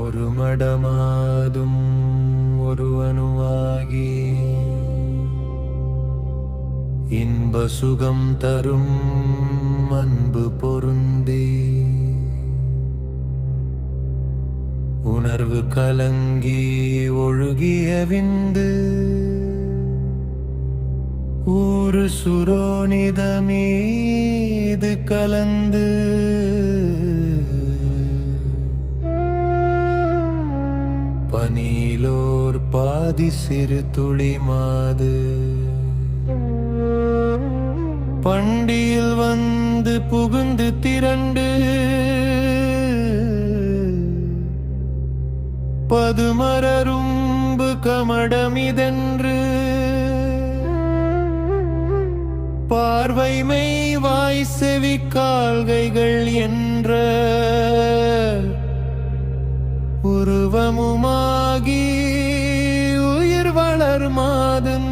ஒரு மடமாதும் ஒரு அணுவாகி இன்ப சுகம் தரும் அன்பு பொருந்தி உணர்வு கலங்கி ஒழுகிய விந்து ஒரு சுரோனிதமீது கலந்து பனிலோர் பாதி சிறு துளி மாது பண்டியில் வந்து புகுந்து திரண்டு பதுமரரும்பு கமடமிதென்று பார்வைமை வாய் செவி கால்கைகள் என்ற உருவமுமாகி உயிர் வளர்மாதன்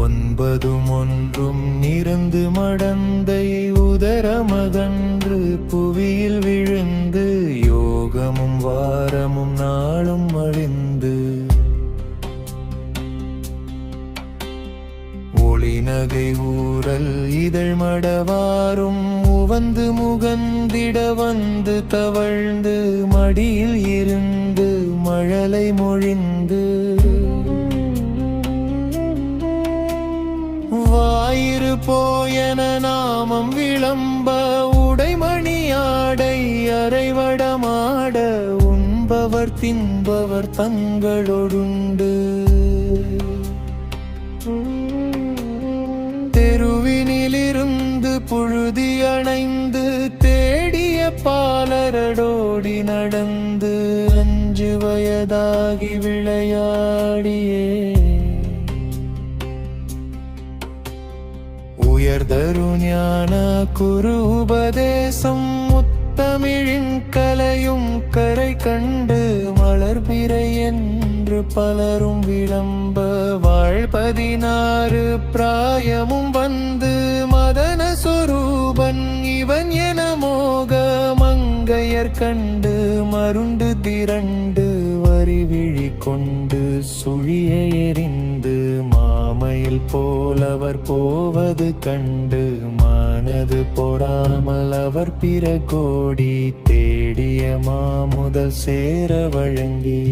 ஒன்பதும் ஒன்றும் நிறந்து மடந்தை உதரமகன்று புவியில் விழுந்து யோகமும் வாரமும் நாளும் அழிந்து ஒளிநகை ஊரல் இதழ் மடவாரும் உவந்து முகந்திட வந்து தவழ்ந்து மடியில் இருந்து மழலை மொழிந்து வாயிறு போயன நாமம் விளம்ப உடைமணியாடை அரைவடமாட உண்பவர் தின்பவர் தங்களொடுண்டு தெருவினிலிருந்து புழுதி அணைந்து தேடிய பாலரடோடி நடந்து 5 வயதாகி விளையாடியே உயர்தரு ஞான குரு உபதேசம் முத்தமிழின் கலையும் கரை கண்டு மலர்பிறை என்று பலரும் விளம்ப வாழ்16 பிராயமும் வந்து மதன சொரூபன் இவன் என மோக மங்கையர் கண்டு மருண்டு திரண்டு வரிவிழி கொண்டு சுழிய எறிந்து மாமையில் போலவர் போவது கண்டு மானது போடாமல் அவர் பிற கோடி தேடிய மாமுதல் சேர வழங்கி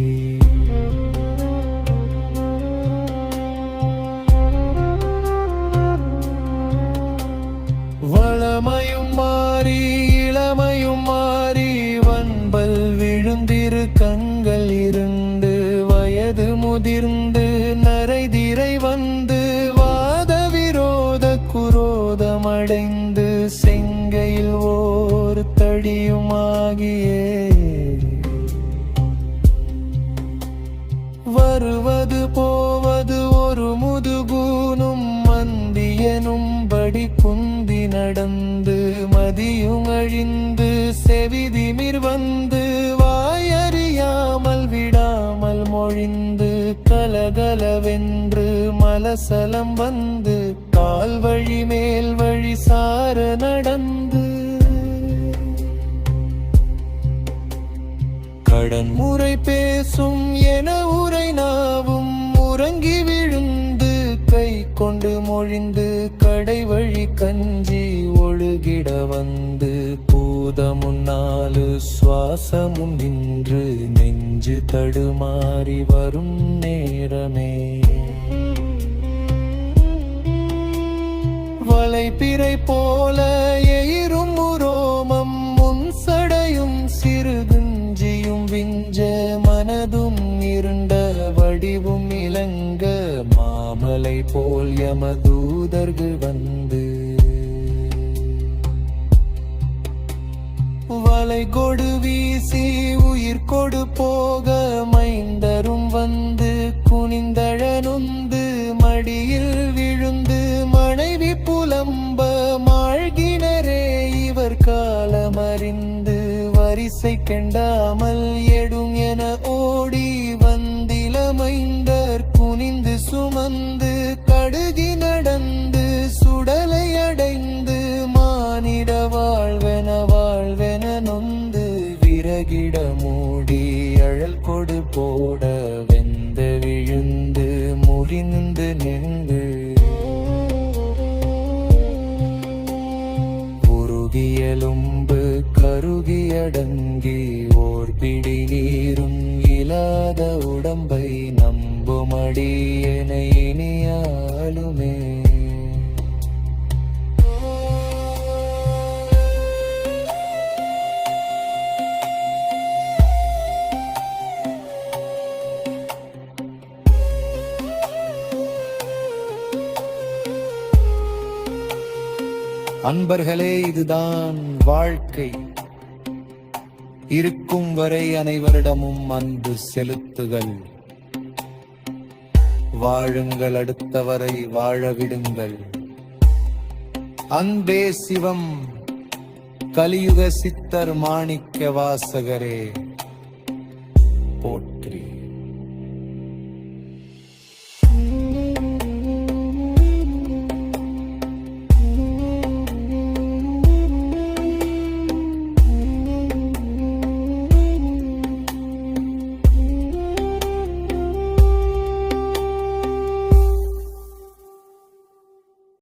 வளமையும் மாறி இளமையும் மாறி வன்பல் விழுந்திரு கண்கள் இருந்து வயது முதிர்ந்து நரைதிரை வந்து வாத விரோத குரோதமடைந்து செங்கையில் ஓர் தடியுமாகியே வருவது போவது ஒரு முதுகூனும் மந்தியனும் படி குந்தி நடந்து மதியும் அழிந்து செவிதிமிர் வந்து வாயறியாமல் விடாமல் மொழிந்து கலகலவென்று மலசலம் வந்து கால் வழி மேல் வழி சார நடந்து கடன் முறை பேசும் என உரை நாவும் உறங்கி விழுந்து கை கொண்டு மொழிந்து கடை வழி கஞ்சி ஒழுகிட வந்து பூதமும் 4 சுவாசமும் நின்று நெஞ்சு தடுமாறி வரும் நேரமே வளைப்பிறை போல எயிரும் உரோமம் முன் சடையும் சிறுகுஞ்சியும் விஞ்ச மனதும் இருண்ட வடிவும் இலங்க மாமலை போல் யமதூதர்கள் வந்து வலை கொடு வீசி உயிர் கொடு போக மைந்தரும் வந்து குனிந்தழனுந்து மடியில் விழுந்து மனைவி புலம்ப மாழ்கினரே இவர் காலமறிந்து வரிசை கெண்டாமல் எடும் என ஓடி வந்திலமைந்தர் குனிந்து சுமந்து கடுகி நடந்து ஓடு போட வெந்து விழுந்து முறிந்து நின்று உருகியலும்பு கருகியடங்கி ஓர் பிடி நீரும் இல்லாத உடம்பை நம்புமடி என இனியாலுமே அன்பர்களே, இதுதான் வாழ்க்கை. இருக்கும் வரை அனைவரிடமும் அன்பு செலுத்துகள். வாழுங்கள், அடுத்தவரை வாழ விடுங்கள். அன்பே சிவம். கலியுக சித்தர் மாணிக்க வாசகரே போற்றி.